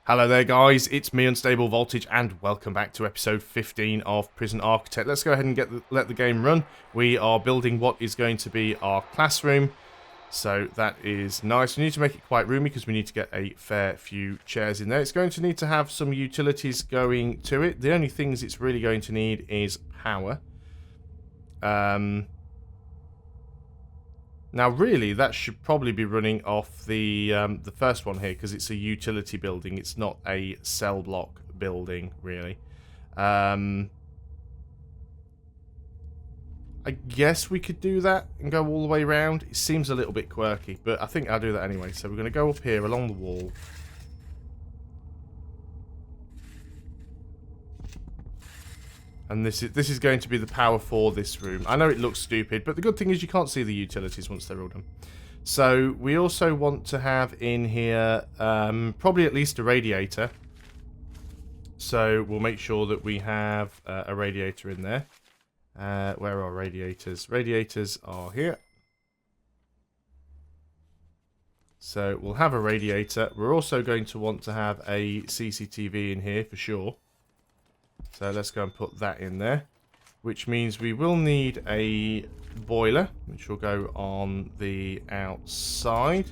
Hello there guys, it's me Unstable Voltage and welcome back to episode 15 of Prison Architect. Let's go ahead and let the game run. We are building what is going to be our classroom. So that is nice. We need to make it quite roomy because we need to get a fair few chairs in there. It's going to need to have some utilities going to it. The only things it's really going to need is power. Now, really, that should probably be running off the first one here because it's a utility building. It's not a cell block building, really. I guess we could do that and go all the way around. It seems a little bit quirky, but I think I'll do that anyway. So we're going to go up here along the wall. And this is going to be the power for this room. I know it looks stupid, but the good thing is you can't see the utilities once they're all done. So we also want to have in here probably at least a radiator. So we'll make sure that we have a radiator in there. Where are radiators? Radiators are here. So we'll have a radiator. We're also going to want to have a CCTV in here for sure. So let's go and put that in there, which means we will need a boiler, which will go on the outside,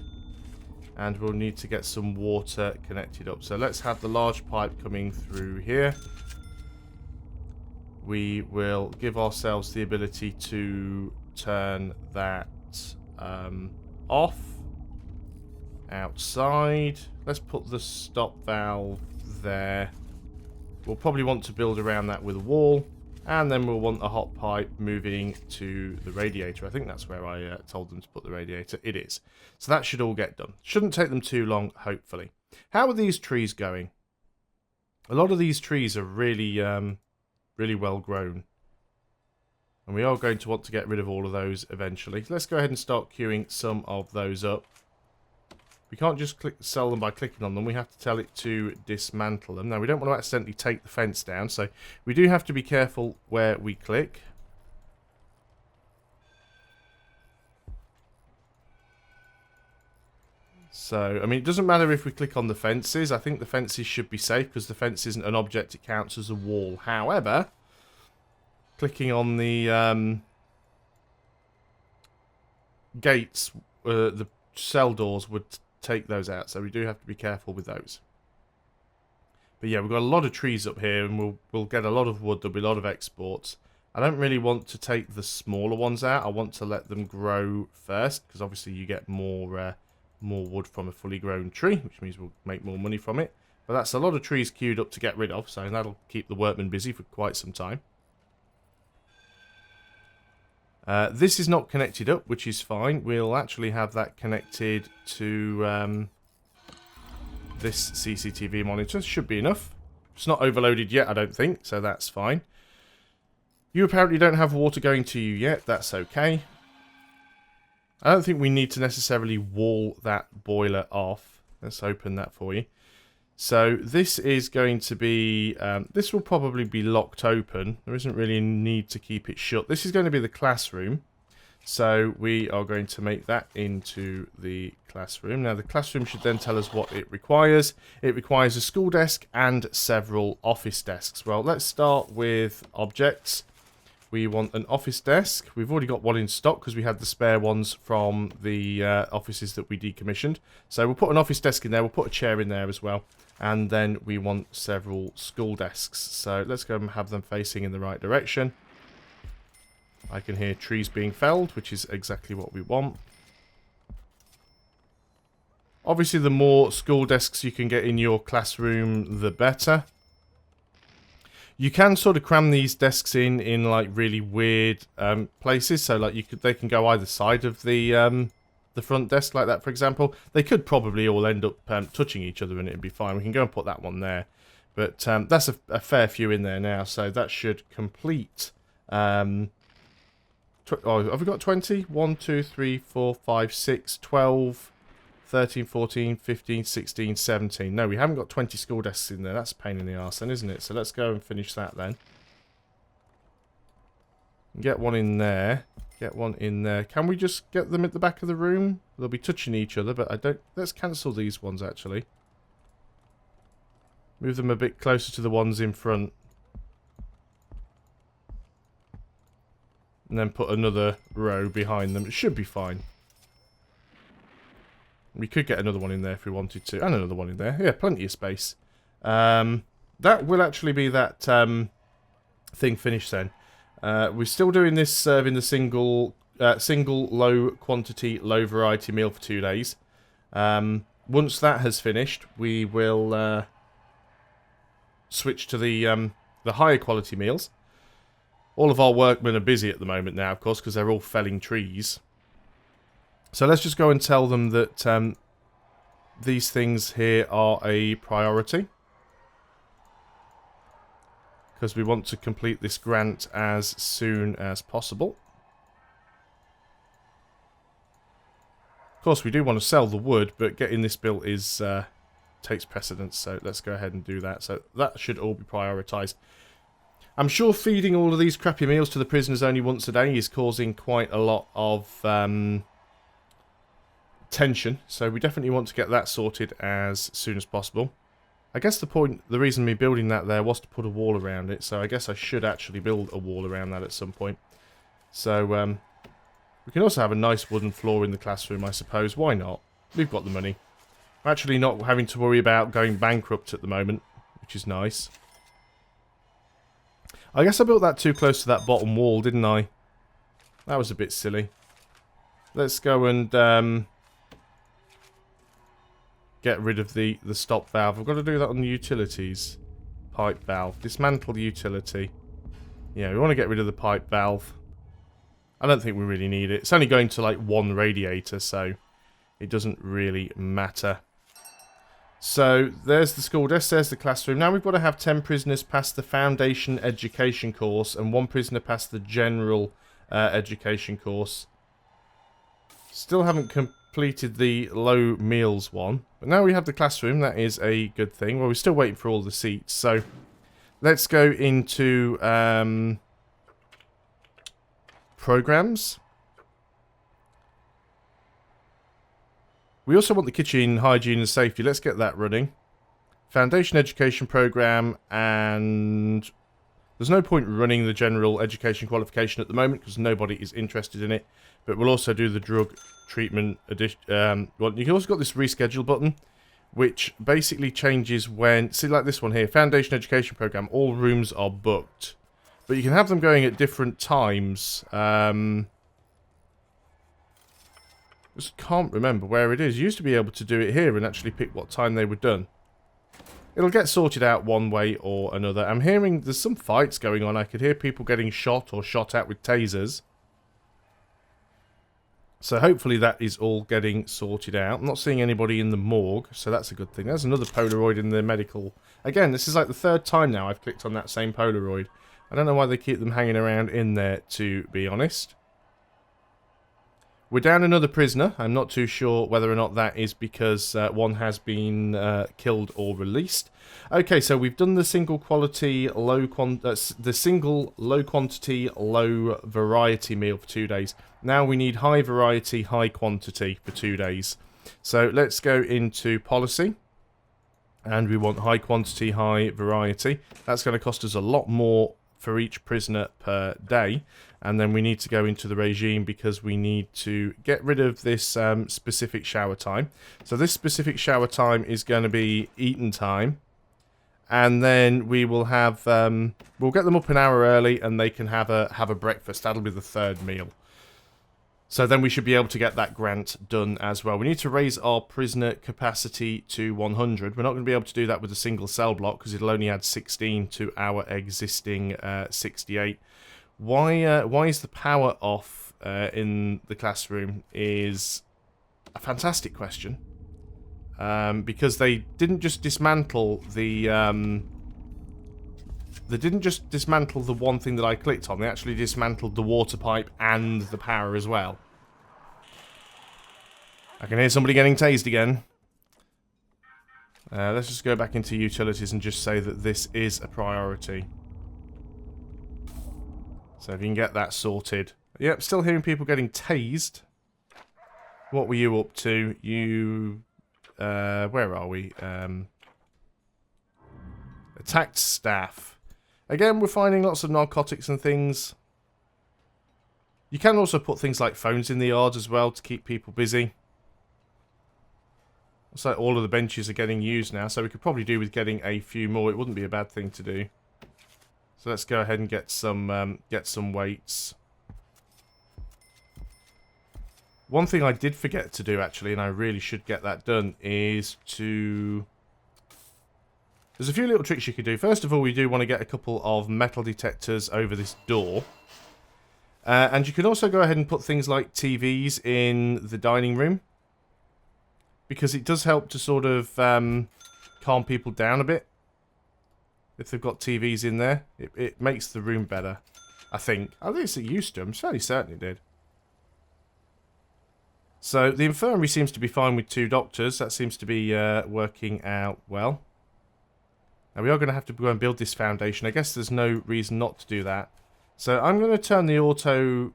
and we'll need to get some water connected up. So let's have the large pipe coming through here. We will give ourselves the ability to turn that off outside. Let's put the stop valve there. We'll probably want to build around that with a wall, and then we'll want a hot pipe moving to the radiator. I think that's where I told them to put the radiator. It is. So that should all get done. Shouldn't take them too long, hopefully. How are these trees going? A lot of these trees are really, really well grown. And we are going to want to get rid of all of those eventually. Let's go ahead and start queuing some of those up. We can't just sell them by clicking on them. We have to tell it to dismantle them. Now, we don't want to accidentally take the fence down, so we do have to be careful where we click. So, I mean, it doesn't matter if we click on the fences. I think the fences should be safe because the fence isn't an object. It counts as a wall. However, clicking on the gates, the cell doors would take those out, so we do have to be careful with those. But yeah, we've got a lot of trees up here, and we'll get a lot of wood. There'll be a lot of exports. I don't really want to take the smaller ones out. I want to let them grow first, because obviously you get more wood from a fully grown tree, which means we'll make more money from it. But that's a lot of trees queued up to get rid of, so that'll keep the workmen busy for quite some time. This is not connected up, which is fine. We'll actually have that connected to this CCTV monitor. Should be enough. It's not overloaded yet, I don't think, so that's fine. You apparently don't have water going to you yet. That's okay. I don't think we need to necessarily wall that boiler off. Let's open that for you. So this is going to be, this will probably be locked open. There isn't really a need to keep it shut. This is going to be the classroom. So we are going to make that into the classroom. Now the classroom should then tell us what it requires. It requires a school desk and several office desks. Well, let's start with objects. We want an office desk. We've already got one in stock because we had the spare ones from the offices that we decommissioned. So we'll put an office desk in there. We'll put a chair in there as well. And then we want several school desks. So let's go and have them facing in the right direction. I can hear trees being felled, which is exactly what we want. Obviously, the more school desks you can get in your classroom, the better. You can sort of cram these desks in like really weird places. So like they can go either side of the front desk like that, for example. They could probably all end up touching each other and it'd be fine. We can go and put that one there. But that's a fair few in there now, so that should complete. Oh, have we got 20? 1, 2, 3, 4, 5, 6, 12, 13, 14, 15, 16, 17. No, we haven't got 20 school desks in there. That's a pain in the arse then, isn't it? So let's go and finish that then. Get one in there. Get one in there. Can we just get them at the back of the room? They'll be touching each other, but I don't... Let's cancel these ones, actually. Move them a bit closer to the ones in front. And then put another row behind them. It should be fine. We could get another one in there if we wanted to. And another one in there. Yeah, plenty of space. That will actually be that thing finished then. We're still doing this serving the single low quantity, low variety meal for 2 days. Once that has finished, we will switch to the higher quality meals. All of our workmen are busy at the moment now, of course, because they're all felling trees. So let's just go and tell them that these things here are a priority. Because we want to complete this grant as soon as possible. Of course, we do want to sell the wood, but getting this built is takes precedence. So let's go ahead and do that. So that should all be prioritised. I'm sure feeding all of these crappy meals to the prisoners only once a day is causing quite a lot of tension. So we definitely want to get that sorted as soon as possible. I guess the reason me building that there was to put a wall around it. So I guess I should actually build a wall around that at some point. So we can also have a nice wooden floor in the classroom, I suppose. Why not? We've got the money. We're actually not having to worry about going bankrupt at the moment, which is nice. I guess I built that too close to that bottom wall, didn't I? That was a bit silly. Let's go and get rid of the stop valve. I've got to do that on the utilities. Pipe valve. Dismantle the utility. Yeah, we want to get rid of the pipe valve. I don't think we really need it. It's only going to like one radiator, so it doesn't really matter. So, there's the school desk, there's the classroom. Now we've got to have 10 prisoners pass the foundation education course and 1 prisoner pass the general education course. Still haven't completed the low meals one. But now we have the classroom, that is a good thing. Well, we're still waiting for all the seats. So, let's go into programs. We also want the kitchen hygiene and safety. Let's get that running. Foundation education program, and there's no point running the general education qualification at the moment because nobody is interested in it. But we'll also do the drug treatment addition. Well, you can also got this reschedule button, which basically changes when, see like this one here, foundation education program. All rooms are booked, but you can have them going at different times. Just can't remember where it is. You used to be able to do it here and actually pick what time they were done. It'll get sorted out one way or another. I'm hearing there's some fights going on. I could hear people getting shot or shot at with tasers. So hopefully that is all getting sorted out. I'm not seeing anybody in the morgue, so that's a good thing. There's another Polaroid in the medical. Again, this is like the 3rd time now I've clicked on that same Polaroid. I don't know why they keep them hanging around in there, to be honest. We're down another prisoner. I'm not too sure whether or not that is because one has been killed or released. Okay, so we've done the single quality, low quantity, low variety meal for 2 days. Now we need high variety, high quantity for 2 days. So let's go into policy. And we want high quantity, high variety. That's going to cost us a lot more for each prisoner per day. And then we need to go into the regime because we need to get rid of this specific shower time. So this specific shower time is going to be eaten time. And then we will have, we'll get them up an hour early and they can have a breakfast. That'll be the 3rd meal. So then we should be able to get that grant done as well. We need to raise our prisoner capacity to 100. We're not going to be able to do that with a single cell block because it'll only add 16 to our existing 68. Why is the power off in the classroom is a fantastic question. Because they didn't just dismantle the one thing that I clicked on. They actually dismantled the water pipe and the power as well. I can hear somebody getting tased again. Let's just go back into utilities and just say that this is a priority. So if you can get that sorted. Yep, still hearing people getting tased. What were you up to? You... where are we? Attacked staff. Again, we're finding lots of narcotics and things. You can also put things like phones in the yard as well to keep people busy. Looks like all of the benches are getting used now, so we could probably do with getting a few more. It wouldn't be a bad thing to do. So let's go ahead and get some weights. One thing I did forget to do, actually, and I really should get that done, is to... There's a few little tricks you could do. First of all, we do want to get a couple of metal detectors over this door. And you can also go ahead and put things like TVs in the dining room. Because it does help to sort of calm people down a bit. If they've got TVs in there, it makes the room better, I think. At least it used to. I'm fairly certain it did. So the infirmary seems to be fine with 2 doctors. That seems to be working out well. Now we are going to have to go and build this foundation. I guess there's no reason not to do that. So I'm going to turn the auto...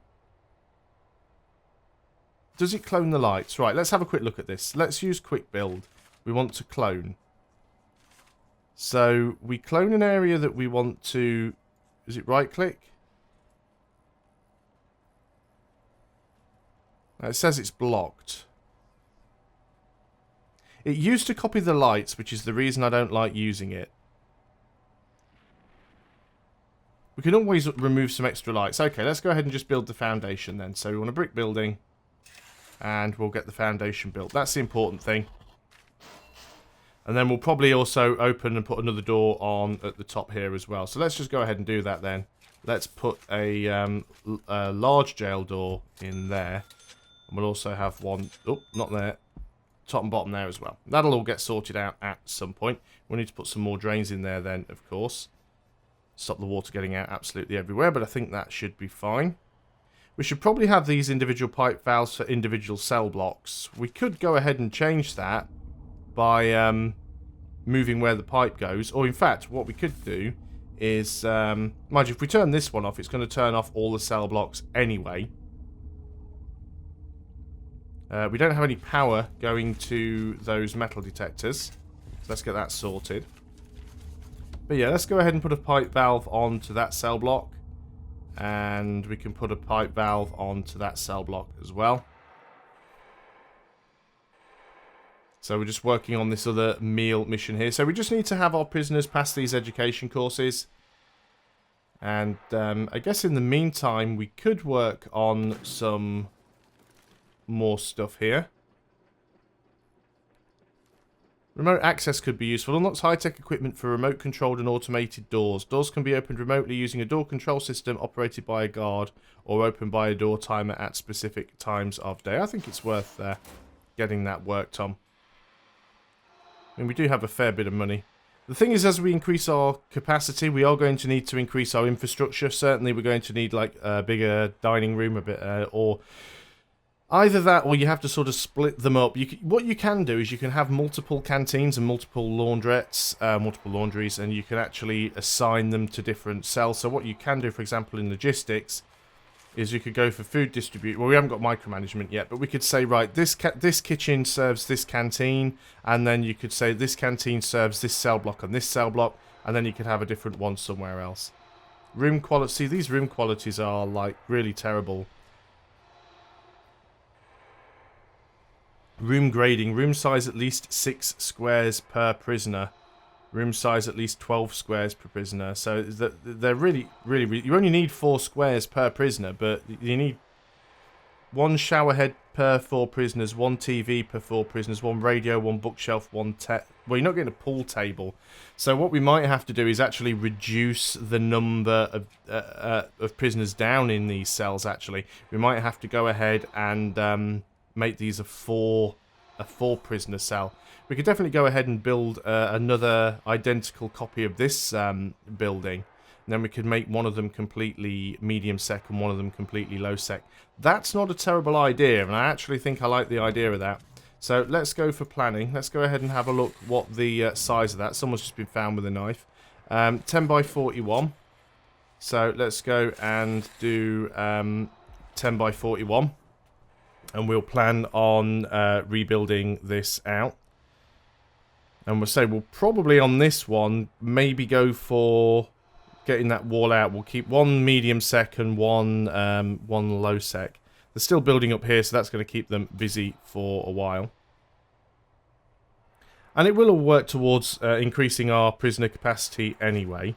Does it clone the lights? Right, let's have a quick look at this. Let's use quick build. We want to clone. So we clone an area that we want to... Is it right click? It says it's blocked. It used to copy the lights, which is the reason I don't like using it. We can always remove some extra lights. Okay, let's go ahead and just build the foundation then. So we want a brick building. And we'll get the foundation built. That's the important thing. And then we'll probably also open and put another door on at the top here as well. So let's just go ahead and do that then. Let's put a large jail door in there. And we'll also have one... Oh, not there. Top and bottom there as well. That'll all get sorted out at some point. We'll need to put some more drains in there then, of course. Stop the water getting out absolutely everywhere, but I think that should be fine. We should probably have these individual pipe valves for individual cell blocks. We could go ahead and change that by moving where the pipe goes. Or in fact, what we could do is... mind you, if we turn this one off, it's going to turn off all the cell blocks anyway. We don't have any power going to those metal detectors. So let's get that sorted. But yeah, let's go ahead and put a pipe valve onto that cell block. And we can put a pipe valve onto that cell block as well. So we're just working on this other meal mission here. So we just need to have our prisoners pass these education courses. And I guess in the meantime, we could work on some more stuff here. Remote access could be useful. Unlocks high-tech equipment for remote-controlled and automated doors. Doors can be opened remotely using a door control system operated by a guard or opened by a door timer at specific times of day. I think it's worth getting that worked on. I mean, we do have a fair bit of money. The thing is, as we increase our capacity, we are going to need to increase our infrastructure. Certainly, we're going to need like a bigger dining room, a bit, or... Either that, or you have to sort of split them up. What you can do is you can have multiple canteens and multiple laundrettes, multiple laundries, and you can actually assign them to different cells. So what you can do, for example, in logistics, is you could go for food distribute. Well, we haven't got micromanagement yet, but we could say, right, this kitchen serves this canteen, and then you could say this canteen serves this cell block and this cell block, and then you could have a different one somewhere else. Room quality. See, these room qualities are like really terrible. Room grading. Room size at least 6 squares per prisoner. Room size at least 12 squares per prisoner. So they're really... You only need 4 squares per prisoner, but you need 1 shower head per 4 prisoners, 1 TV per 4 prisoners, 1 radio, 1 bookshelf, 1 well, you're not getting a pool table. So what we might have to do is actually reduce the number of prisoners down in these cells, actually. We might have to go ahead and... make these a 4 prisoner cell. We could definitely go ahead and build another identical copy of this building. And then we could make one of them completely medium sec and one of them completely low sec. That's not a terrible idea, and I actually think I like the idea of that. So let's go for planning. Let's go ahead and have a look what the size of that. Someone's just been found with a knife. 10 by 41. So let's go and do 10 by 41. And we'll plan on rebuilding this out. And we'll say we'll probably on this one maybe go for getting that wall out. We'll keep one medium sec and one low sec. They're still building up here, so that's going to keep them busy for a while. And it will all work towards increasing our prisoner capacity anyway.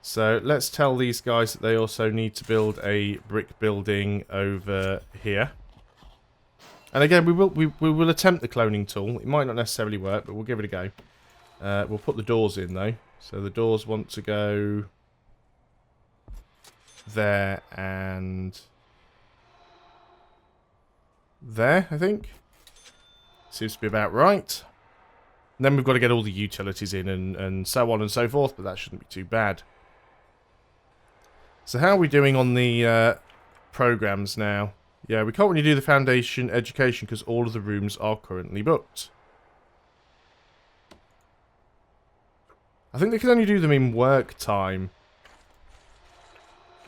So let's tell these guys that they also need to build a brick building over here. And again, we will attempt the cloning tool. It might not necessarily work, but we'll give it a go. We'll put the doors in though. So the doors want to go there and there, I think. Seems to be about right. And then we've got to get all the utilities in and so on and so forth, but that shouldn't be too bad. So how are we doing on the programs now? Yeah, we can't really do the foundation education because all of the rooms are currently booked. I think they can only do them in work time.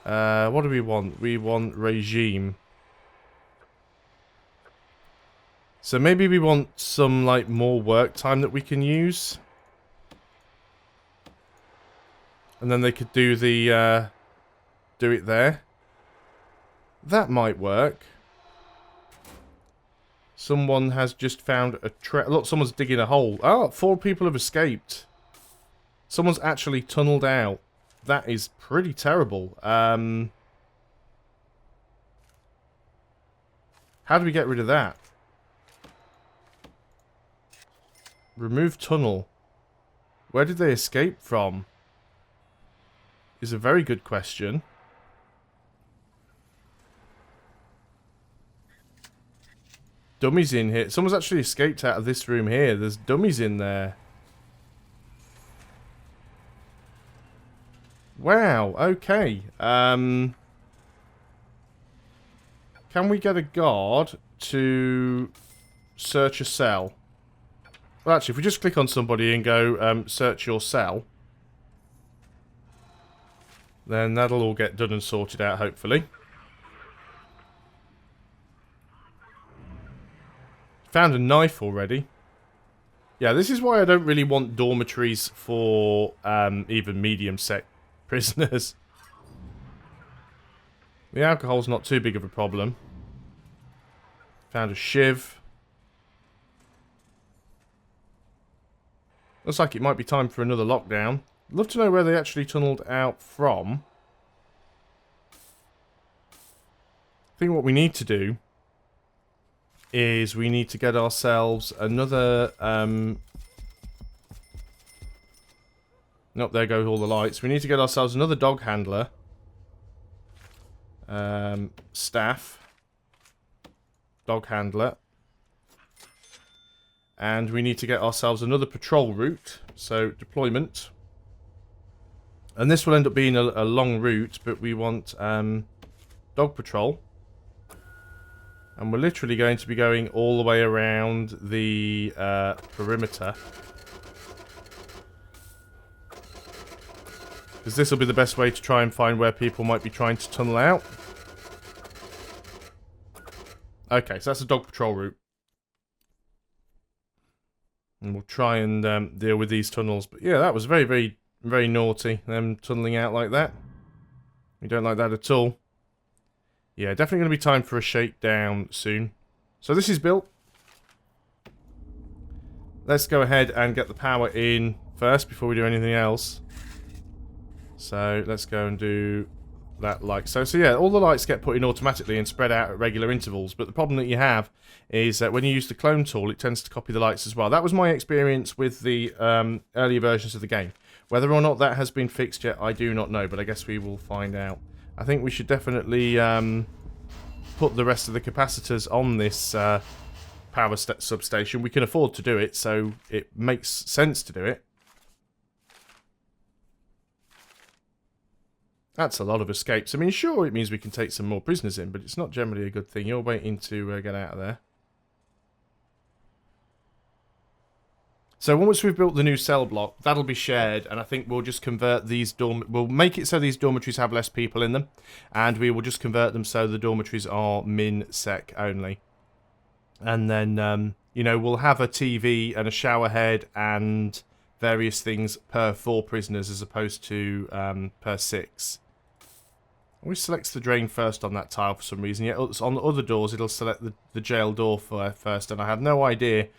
What do we want? We want regime. So maybe we want some like more work time that we can use. And then they could do the do it there. That might work. Someone has just found a trap. Look, someone's digging a hole. Oh, 4 people have escaped. Someone's actually tunneled out. That is pretty terrible. How do we get rid of that? Remove tunnel. Where did they escape from? Is a very good question. Dummies in here. Someone's actually escaped out of this room here. There's dummies in there. Wow, okay. Can we get a guard to search a cell? Well, actually, if we just click on somebody and go, search your cell, then that'll all get done and sorted out, hopefully. Found a knife already. Yeah, this is why I don't really want dormitories for even medium sec prisoners. The alcohol's not too big of a problem. Found a shiv. Looks like it might be time for another lockdown. Love to know where they actually tunneled out from. I think what we need to do is we need to get ourselves another nope, there go all the lights. We need to get ourselves another dog handler. Staff. Dog handler. And we need to get ourselves another patrol route. So, deployment. And this will end up being a long route, but we want dog patrol. And we're literally going to be going all the way around the perimeter. Because this will be the best way to try and find where people might be trying to tunnel out. Okay, so that's a dog patrol route. And we'll try and deal with these tunnels. But yeah, that was very, very, very naughty, them tunneling out like that. We don't like that at all. Yeah, definitely going to be time for a shakedown soon. So this is built. Let's go ahead and get the power in first before we do anything else. So let's go and do that like so. So yeah, all the lights get put in automatically and spread out at regular intervals. But the problem that you have is that when you use the clone tool, it tends to copy the lights as well. That was my experience with the earlier versions of the game. Whether or not that has been fixed yet, I do not know. But I guess we will find out. I think we should definitely put the rest of the capacitors on this power substation. We can afford to do it, so it makes sense to do it. That's a lot of escapes. I mean, sure, it means we can take some more prisoners in, but it's not generally a good thing. You're waiting to get out of there. So once we've built the new cell block, that'll be shared, and I think we'll just convert these we'll make it so these dormitories have less people in them, and we will just convert them so the dormitories are min sec only. And then you know, we'll have a TV and a shower head and various things per 4 prisoners as opposed to per 6. We selects the drain first on that tile for some reason. Yet on the other doors, it'll select the jail door first, and I have no idea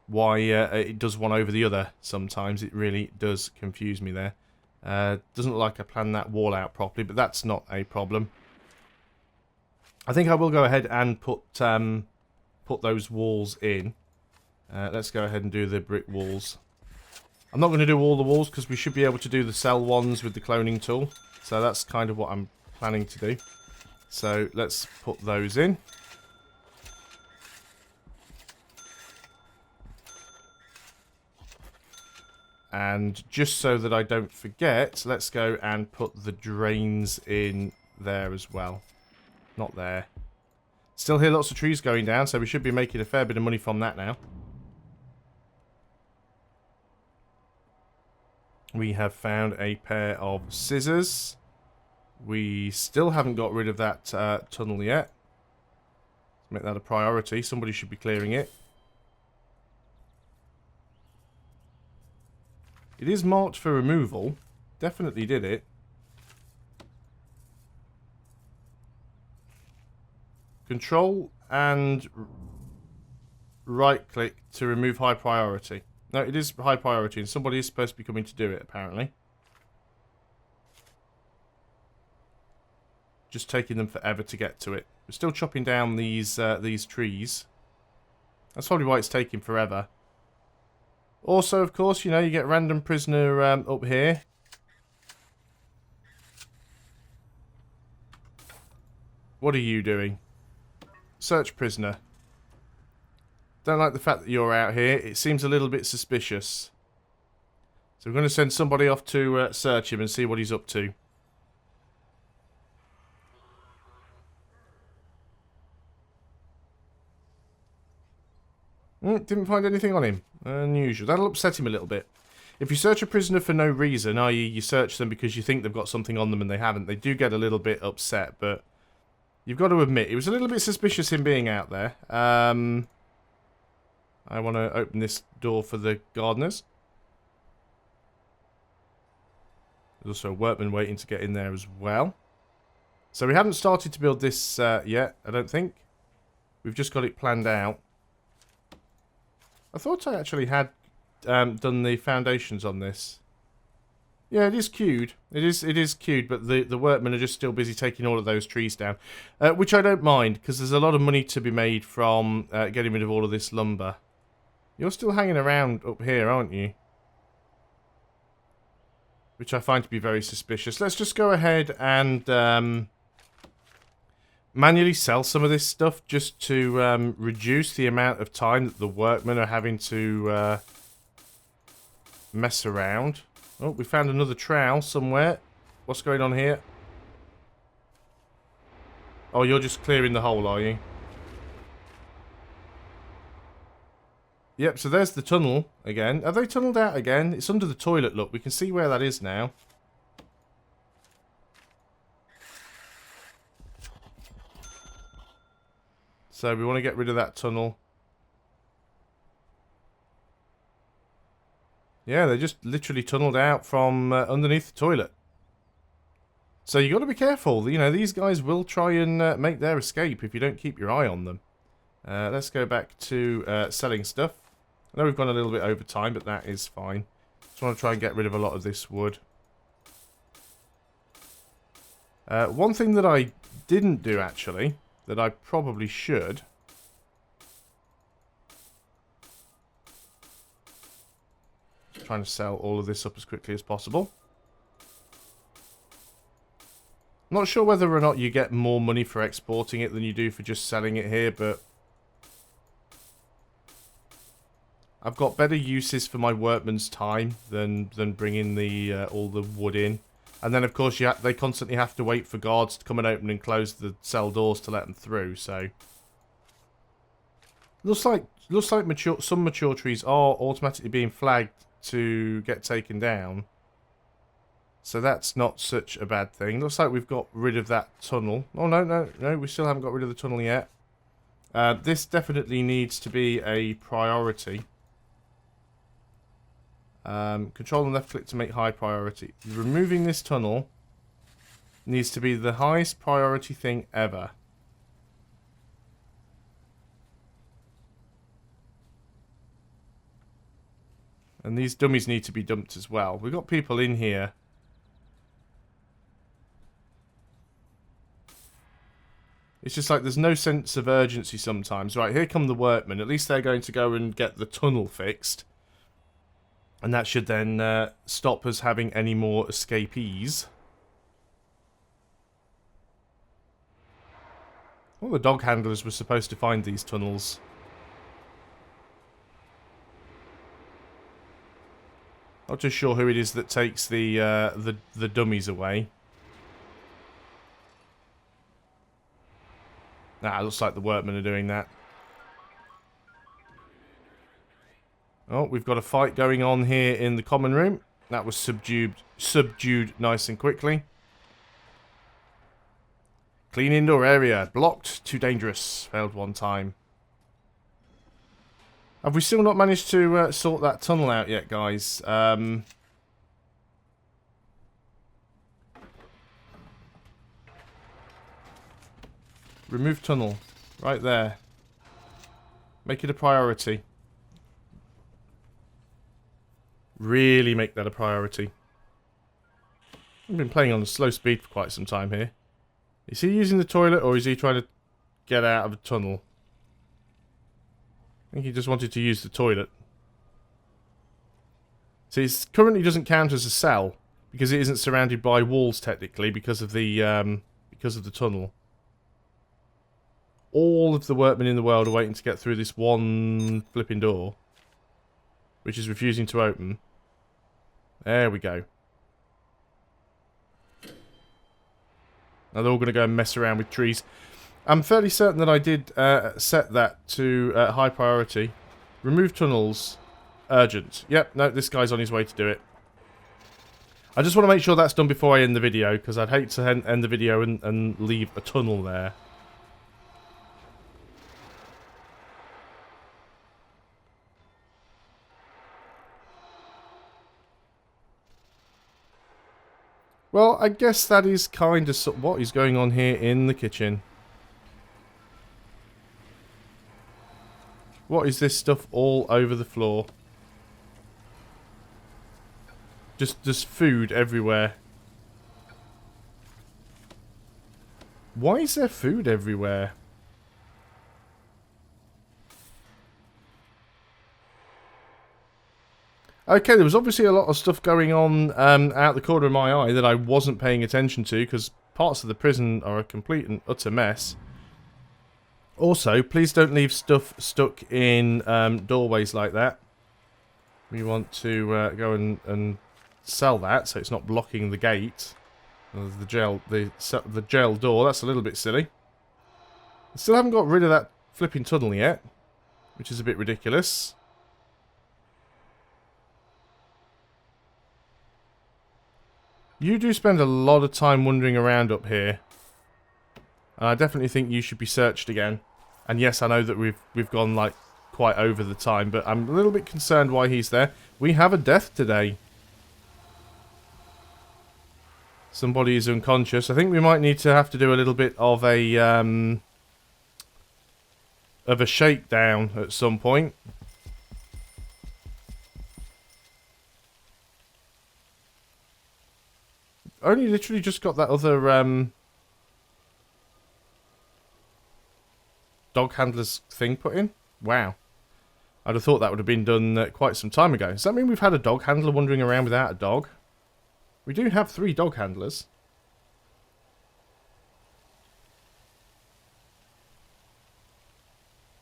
why it does one over the other. Sometimes it really does confuse me there. Doesn't look like I planned that wall out properly, but that's not a problem. I think I will go ahead and put those walls in. Let's go ahead and do the brick walls. I'm not going to do all the walls because we should be able to do the cell ones with the cloning tool. So that's kind of what I'm planning to do. So let's put those in. And just so that I don't forget, let's go and put the drains in there as well. Not there. Still hear lots of trees going down, so we should be making a fair bit of money from that now. We have found a pair of scissors. We still haven't got rid of that tunnel yet. Let's make that a priority. Somebody should be clearing it. It is marked for removal. Definitely did it. Control and right click to remove high priority. No, it is high priority and somebody is supposed to be coming to do it apparently. Just taking them forever to get to it. We're still chopping down these trees. That's probably why it's taking forever. Also, of course, you know, you get random prisoner up here. What are you doing? Search prisoner. Don't like the fact that you're out here. It seems a little bit suspicious. So we're going to send somebody off to search him and see what he's up to. Didn't find anything on him. Unusual. That'll upset him a little bit. If you search a prisoner for no reason, i.e. you search them because you think they've got something on them and they haven't, they do get a little bit upset, but you've got to admit, it was a little bit suspicious him being out there. I want to open this door for the gardeners. There's also a workman waiting to get in there as well. So we haven't started to build this yet, I don't think. We've just got it planned out. I thought I actually had done the foundations on this. Yeah, it is queued. It is queued, but the workmen are just still busy taking all of those trees down. Which I don't mind, because there's a lot of money to be made from getting rid of all of this lumber. You're still hanging around up here, aren't you? Which I find to be very suspicious. Let's just go ahead and manually sell some of this stuff just to reduce the amount of time that the workmen are having to mess around. Oh, we found another trowel somewhere. What's going on here? Oh, you're just clearing the hole, are you? Yep, so there's the tunnel again. Have they tunneled out again? It's under the toilet, look. We can see where that is now. So we want to get rid of that tunnel. Yeah, they just literally tunneled out from underneath the toilet. So you got to be careful. You know, these guys will try and make their escape if you don't keep your eye on them. Let's go back to selling stuff. I know we've gone a little bit over time, but that is fine. Just want to try and get rid of a lot of this wood. One thing that I didn't do, actually, that I probably should. Just trying to sell all of this up as quickly as possible. I'm not sure whether or not you get more money for exporting it than you do for just selling it here, but I've got better uses for my workman's time than bringing the all the wood in. And then, of course, they constantly have to wait for guards to come and open and close the cell doors to let them through. So, looks like some mature trees are automatically being flagged to get taken down. So that's not such a bad thing. Looks like we've got rid of that tunnel. Oh no, we still haven't got rid of the tunnel yet. This definitely needs to be a priority. Control and left click to make high priority. Removing this tunnel needs to be the highest priority thing ever. And these dummies need to be dumped as well. We've got people in here. It's just like there's no sense of urgency sometimes. Right, here come the workmen. At least they're going to go and get the tunnel fixed. And that should then stop us having any more escapees. All the dog handlers were supposed to find these tunnels. Not too sure who it is that takes the dummies away. Nah, it looks like the workmen are doing that. Oh, we've got a fight going on here in the common room. That was subdued nice and quickly. Clean indoor area. Blocked. Too dangerous. Failed one time. Have we still not managed to sort that tunnel out yet, guys? Remove tunnel. Right there. Make it a priority. Really make that a priority. I've been playing on slow speed for quite some time here. Is he using the toilet or is he trying to get out of a tunnel? I think he just wanted to use the toilet. See, it currently doesn't count as a cell because it isn't surrounded by walls technically because of the tunnel. All of the workmen in the world are waiting to get through this one flipping door, which is refusing to open. There we go. Now they're all going to go and mess around with trees. I'm fairly certain that I did set that to high priority. Remove tunnels. Urgent. Yep, no, this guy's on his way to do it. I just want to make sure that's done before I end the video, because I'd hate to end the video and leave a tunnel there. Well, I guess that is kind of what is going on here in the kitchen. What is this stuff all over the floor? Just food everywhere. Why is there food everywhere? Okay, there was obviously a lot of stuff going on out the corner of my eye that I wasn't paying attention to because parts of the prison are a complete and utter mess. Also, please don't leave stuff stuck in doorways like that. We want to go and sell that so it's not blocking the gate. The jail door. That's a little bit silly. I still haven't got rid of that flipping tunnel yet, which is a bit ridiculous. You do spend a lot of time wandering around up here. And I definitely think you should be searched again. And yes, I know that we've gone like quite over the time, but I'm a little bit concerned why he's there. We have a death today. Somebody is unconscious. I think we might need to have to do a little bit of a shakedown at some point. Only literally just got that other dog handler's thing put in. Wow. I'd have thought that would have been done quite some time ago. Does that mean we've had a dog handler wandering around without a dog? We do have 3 dog handlers.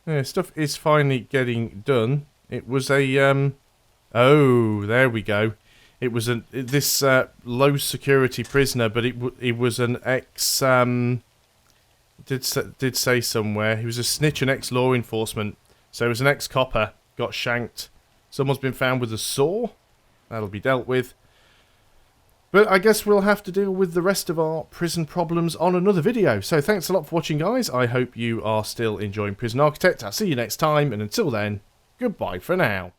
Yeah, stuff is finally getting done. It was a oh, there we go. It was this low security prisoner, but it was an ex did say somewhere he was a snitch and ex law enforcement. So it was an ex copper, got shanked. Someone's been found with a saw. That'll be dealt with. But I guess we'll have to deal with the rest of our prison problems on another video. So thanks a lot for watching, guys. I hope you are still enjoying Prison Architect. I'll see you next time, and until then, goodbye for now.